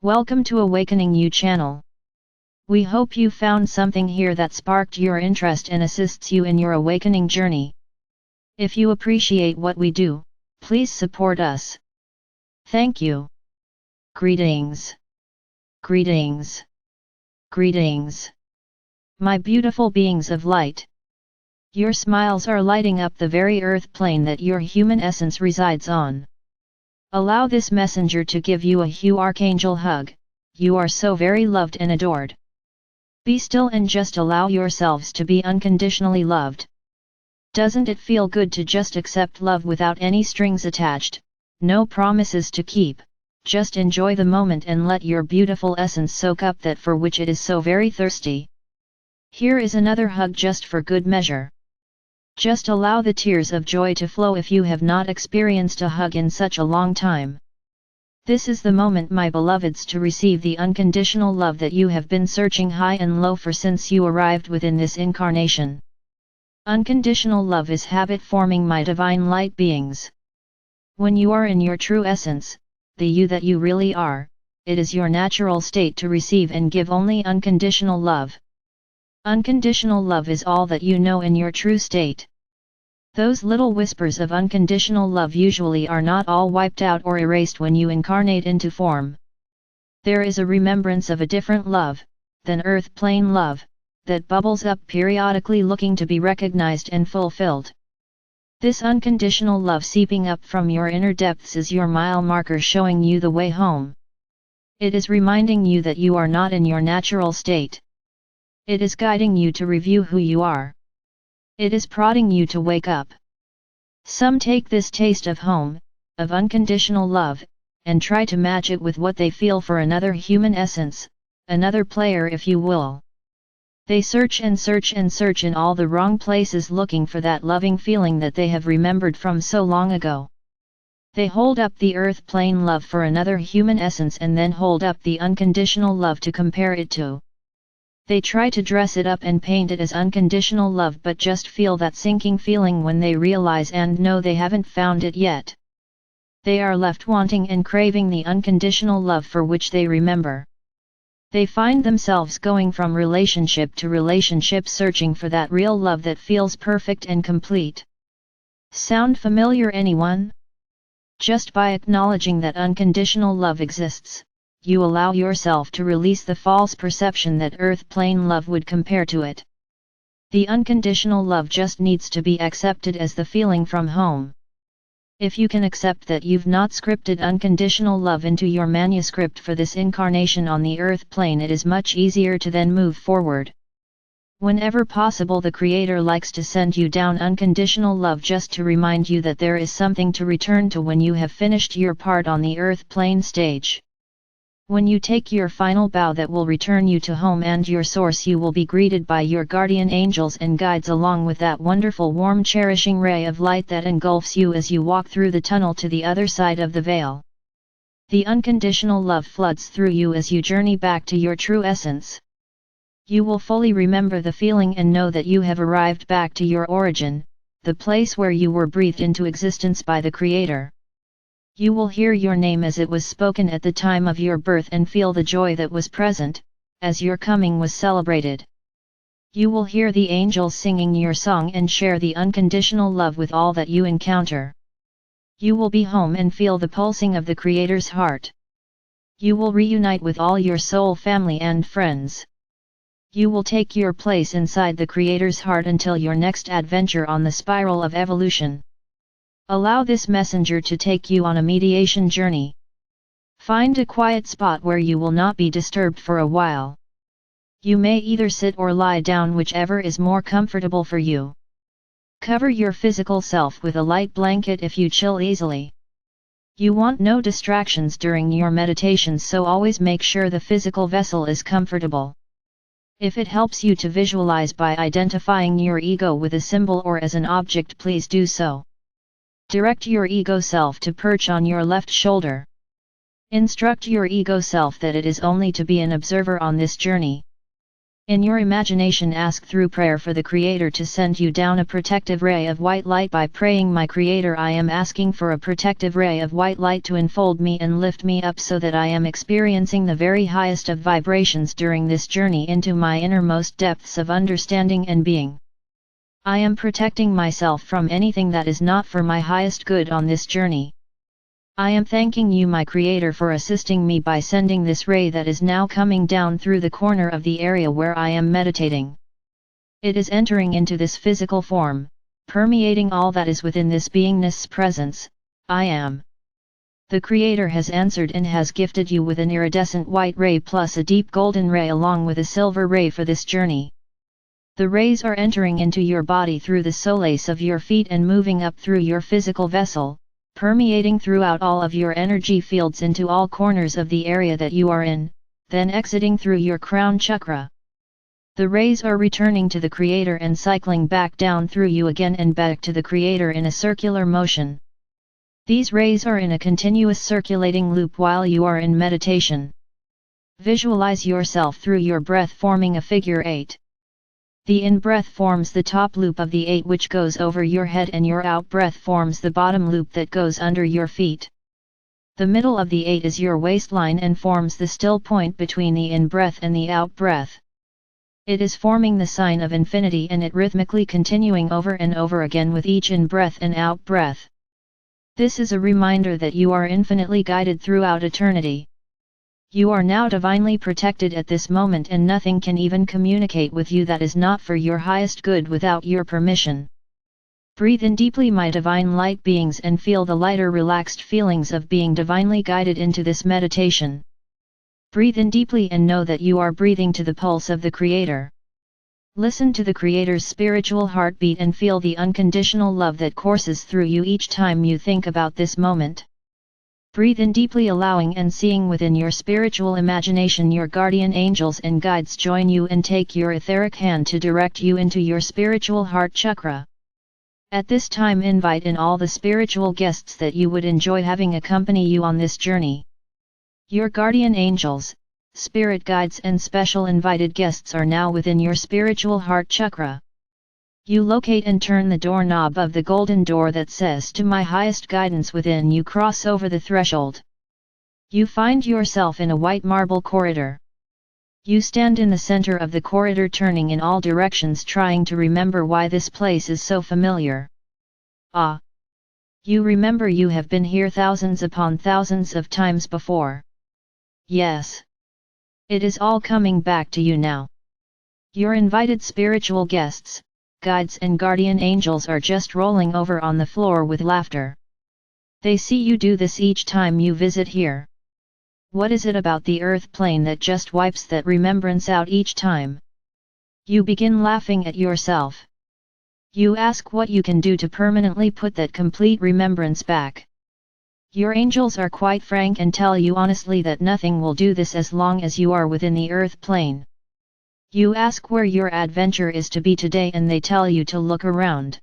Welcome to AwakeningYOU channel. We hope you found something here that sparked your interest and assists you in your awakening journey. If you appreciate what we do, please support us. Thank you. Greetings. Greetings. Greetings. My beautiful beings of light. Your smiles are lighting up the very earth plane that your human essence resides on. Allow this messenger to give you a huge archangel hug. You are so very loved and adored. Be still and just allow yourselves to be unconditionally loved. Doesn't it feel good to just accept love without any strings attached, no promises to keep? Just enjoy the moment and let your beautiful essence soak up that for which it is so very thirsty. Here is another hug just for good measure. Just allow the tears of joy to flow if you have not experienced a hug in such a long time. This is the moment, my beloveds, to receive the unconditional love that you have been searching high and low for since you arrived within this incarnation. Unconditional love is habit forming, my divine light beings. When you are in your true essence, the you that you really are, it is your natural state to receive and give only unconditional love. Unconditional love is all that you know in your true state. Those little whispers of unconditional love usually are not all wiped out or erased when you incarnate into form. There is a remembrance of a different love, than earth plane love, that bubbles up periodically looking to be recognized and fulfilled. This unconditional love seeping up from your inner depths is your mile marker showing you the way home. It is reminding you that you are not in your natural state. It is guiding you to review who you are. It is prodding you to wake up. Some take this taste of home, of unconditional love, and try to match it with what they feel for another human essence, another player if you will. They search and search and search in all the wrong places looking for that loving feeling that they have remembered from so long ago. They hold up the earth plane love for another human essence and then hold up the unconditional love to compare it to. They try to dress it up and paint it as unconditional love but just feel that sinking feeling when they realize and know they haven't found it yet. They are left wanting and craving the unconditional love for which they remember. They find themselves going from relationship to relationship searching for that real love that feels perfect and complete. Sound familiar, anyone? Just by acknowledging that unconditional love exists, you allow yourself to release the false perception that earth plane love would compare to it. The unconditional love just needs to be accepted as the feeling from home. If you can accept that you've not scripted unconditional love into your manuscript for this incarnation on the earth plane, it is much easier to then move forward. Whenever possible, the Creator likes to send you down unconditional love just to remind you that there is something to return to when you have finished your part on the earth plane stage. When you take your final bow that will return you to home and your source, you will be greeted by your guardian angels and guides along with that wonderful warm cherishing ray of light that engulfs you as you walk through the tunnel to the other side of the veil. The unconditional love floods through you as you journey back to your true essence. You will fully remember the feeling and know that you have arrived back to your origin, the place where you were breathed into existence by the Creator. You will hear your name as it was spoken at the time of your birth and feel the joy that was present, as your coming was celebrated. You will hear the angels singing your song and share the unconditional love with all that you encounter. You will be home and feel the pulsing of the Creator's heart. You will reunite with all your soul family and friends. You will take your place inside the Creator's heart until your next adventure on the spiral of evolution. Allow this messenger to take you on a mediation journey. Find a quiet spot where you will not be disturbed for a while. You may either sit or lie down, whichever is more comfortable for you. Cover your physical self with a light blanket if you chill easily. You want no distractions during your meditations, so always make sure the physical vessel is comfortable. If it helps you to visualize by identifying your ego with a symbol or as an object, please do so. Direct your ego self to perch on your left shoulder. Instruct your ego self that it is only to be an observer on this journey. In your imagination, ask through prayer for the Creator to send you down a protective ray of white light. By praying, my Creator, I am asking for a protective ray of white light to enfold me and lift me up so that I am experiencing the very highest of vibrations during this journey into my innermost depths of understanding and being. I am protecting myself from anything that is not for my highest good on this journey. I am thanking you, my Creator, for assisting me by sending this ray that is now coming down through the corner of the area where I am meditating. It is entering into this physical form, permeating all that is within this beingness presence, I am. The Creator has answered and has gifted you with an iridescent white ray plus a deep golden ray along with a silver ray for this journey. The rays are entering into your body through the soles of your feet and moving up through your physical vessel, permeating throughout all of your energy fields into all corners of the area that you are in, then exiting through your crown chakra. The rays are returning to the Creator and cycling back down through you again and back to the Creator in a circular motion. These rays are in a continuous circulating loop while you are in meditation. Visualize yourself through your breath forming a figure 8. The in-breath forms the top loop of the 8 which goes over your head, and your out-breath forms the bottom loop that goes under your feet. The middle of the 8 is your waistline and forms the still point between the in-breath and the out-breath. It is forming the sign of infinity, and it rhythmically continuing over and over again with each in-breath and out-breath. This is a reminder that you are infinitely guided throughout eternity. You are now divinely protected at this moment, and nothing can even communicate with you that is not for your highest good without your permission. Breathe in deeply, my divine light beings, and feel the lighter, relaxed feelings of being divinely guided into this meditation. Breathe in deeply and know that you are breathing to the pulse of the Creator. Listen to the Creator's spiritual heartbeat and feel the unconditional love that courses through you each time you think about this moment. Breathe in deeply, allowing and seeing within your spiritual imagination your guardian angels and guides join you and take your etheric hand to direct you into your spiritual heart chakra. At this time, invite in all the spiritual guests that you would enjoy having accompany you on this journey. Your guardian angels, spirit guides and special invited guests are now within your spiritual heart chakra. You locate and turn the doorknob of the golden door that says "To my highest guidance within." You cross over the threshold. You find yourself in a white marble corridor. You stand in the center of the corridor, turning in all directions, trying to remember why this place is so familiar. Ah! You remember you have been here thousands upon thousands of times before. Yes. It is all coming back to you now. Your invited spiritual guests, guides and guardian angels are just rolling over on the floor with laughter. They see you do this each time you visit here. What is it about the earth plane that just wipes that remembrance out each time? You begin laughing at yourself. You ask what you can do to permanently put that complete remembrance back. Your angels are quite frank and tell you honestly that nothing will do this as long as you are within the earth plane. You ask where your adventure is to be today, and they tell you to look around.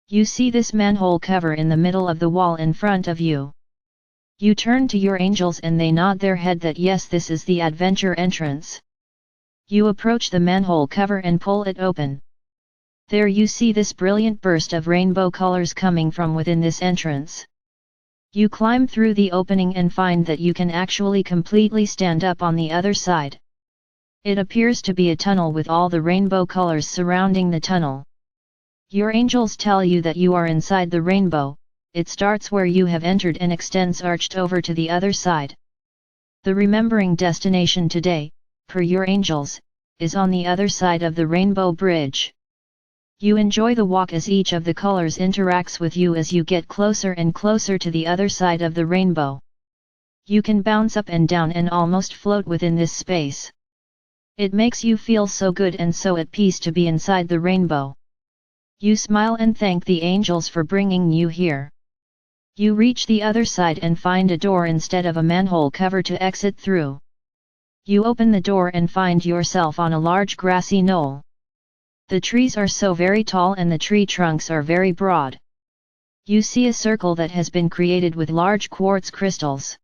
You see this manhole cover in the middle of the wall in front of you. You turn to your angels and they nod their head that yes, this is the adventure entrance. You approach the manhole cover and pull it open. There you see this brilliant burst of rainbow colors coming from within this entrance. You climb through the opening and find that you can actually completely stand up on the other side. It appears to be a tunnel with all the rainbow colors surrounding the tunnel. Your angels tell you that you are inside the rainbow. It starts where you have entered and extends arched over to the other side. The remembering destination today, per your angels, is on the other side of the rainbow bridge. You enjoy the walk as each of the colors interacts with you as you get closer and closer to the other side of the rainbow. You can bounce up and down and almost float within this space. It makes you feel so good and so at peace to be inside the rainbow. You smile and thank the angels for bringing you here. You reach the other side and find a door instead of a manhole cover to exit through. You open the door and find yourself on a large grassy knoll. The trees are so very tall and the tree trunks are very broad. You see a circle that has been created with large quartz crystals.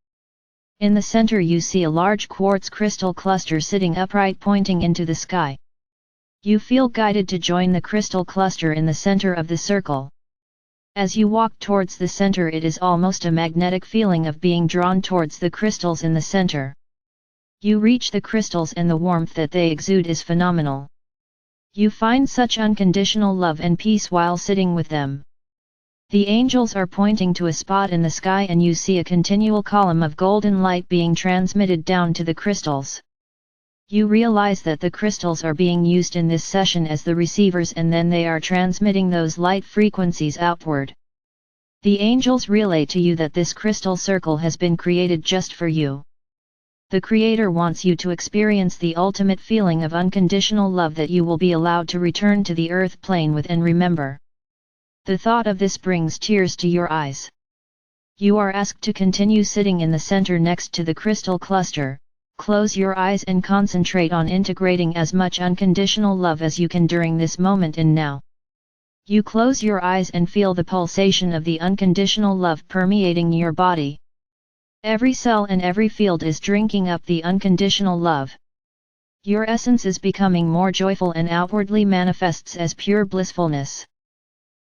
In the center you see a large quartz crystal cluster sitting upright pointing into the sky. You feel guided to join the crystal cluster in the center of the circle. As you walk towards the center, it is almost a magnetic feeling of being drawn towards the crystals in the center. You reach the crystals and the warmth that they exude is phenomenal. You find such unconditional love and peace while sitting with them. The angels are pointing to a spot in the sky and you see a continual column of golden light being transmitted down to the crystals. You realize that the crystals are being used in this session as the receivers, and then they are transmitting those light frequencies outward. The angels relay to you that this crystal circle has been created just for you. The Creator wants you to experience the ultimate feeling of unconditional love that you will be allowed to return to the earth plane with and remember. The thought of this brings tears to your eyes. You are asked to continue sitting in the center next to the crystal cluster. Close your eyes and concentrate on integrating as much unconditional love as you can during this moment and now. You close your eyes and feel the pulsation of the unconditional love permeating your body. Every cell and every field is drinking up the unconditional love. Your essence is becoming more joyful and outwardly manifests as pure blissfulness.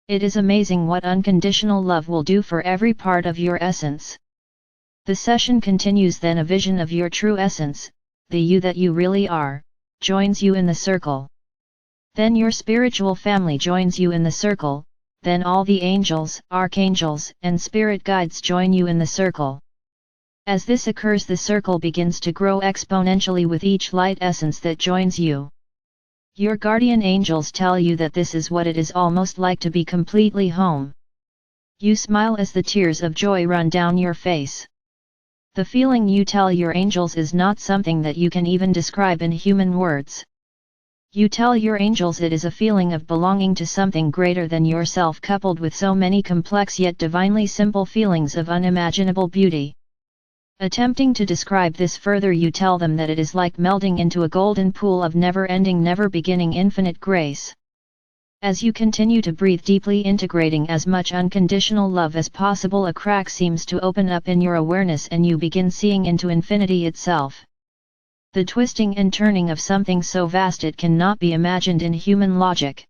It is amazing what unconditional love will do for every part of your essence. The session continues, then a vision of your true essence, the you that you really are, joins you in the circle. Then your spiritual family joins you in the circle, then all the angels, archangels, and spirit guides join you in the circle. As this occurs, the circle begins to grow exponentially with each light essence that joins you. Your guardian angels tell you that this is what it is almost like to be completely home. You smile as the tears of joy run down your face. The feeling, you tell your angels, is not something that you can even describe in human words. You tell your angels it is a feeling of belonging to something greater than yourself, coupled with so many complex yet divinely simple feelings of unimaginable beauty. Attempting to describe this further, you tell them that it is like melding into a golden pool of never-ending, never-beginning infinite grace. As you continue to breathe deeply, integrating as much unconditional love as possible, a crack seems to open up in your awareness and you begin seeing into infinity itself. The twisting and turning of something so vast it cannot be imagined in human logic.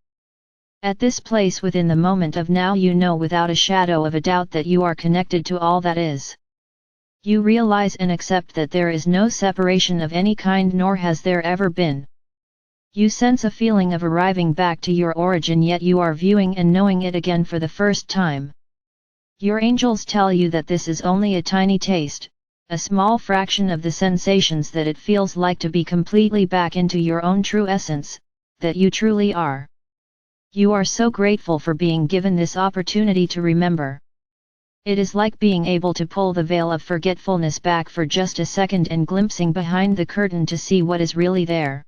At this place within the moment of now, you know without a shadow of a doubt that you are connected to all that is. You realize and accept that there is no separation of any kind, nor has there ever been. You sense a feeling of arriving back to your origin, yet you are viewing and knowing it again for the first time. Your angels tell you that this is only a tiny taste, a small fraction of the sensations that it feels like to be completely back into your own true essence, that you truly are. You are so grateful for being given this opportunity to remember. It is like being able to pull the veil of forgetfulness back for just a second and glimpsing behind the curtain to see what is really there.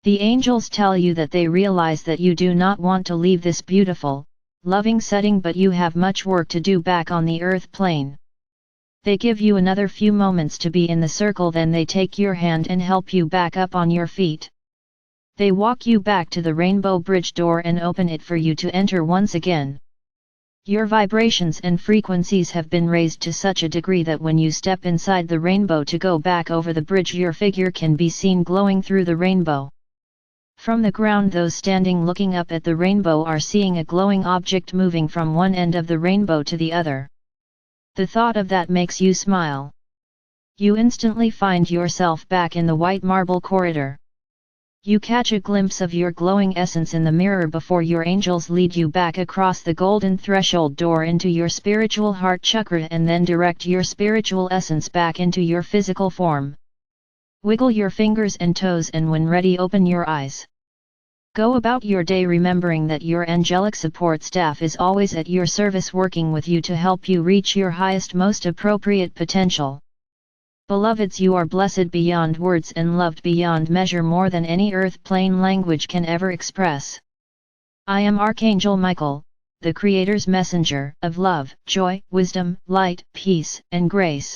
The angels tell you that they realize that you do not want to leave this beautiful, loving setting, but you have much work to do back on the earth plane. They give you another few moments to be in the circle, then they take your hand and help you back up on your feet. They walk you back to the rainbow bridge door and open it for you to enter once again. Your vibrations and frequencies have been raised to such a degree that when you step inside the rainbow to go back over the bridge, your figure can be seen glowing through the rainbow. From the ground, those standing looking up at the rainbow are seeing a glowing object moving from one end of the rainbow to the other. The thought of that makes you smile. You instantly find yourself back in the white marble corridor. You catch a glimpse of your glowing essence in the mirror before your angels lead you back across the golden threshold door into your spiritual heart chakra and then direct your spiritual essence back into your physical form. Wiggle your fingers and toes, and when ready, open your eyes. Go about your day remembering that your angelic support staff is always at your service, working with you to help you reach your highest, most appropriate potential. Beloveds, you are blessed beyond words and loved beyond measure, more than any earth plane language can ever express. I am Archangel Michael, the Creator's messenger of love, joy, wisdom, light, peace, and grace.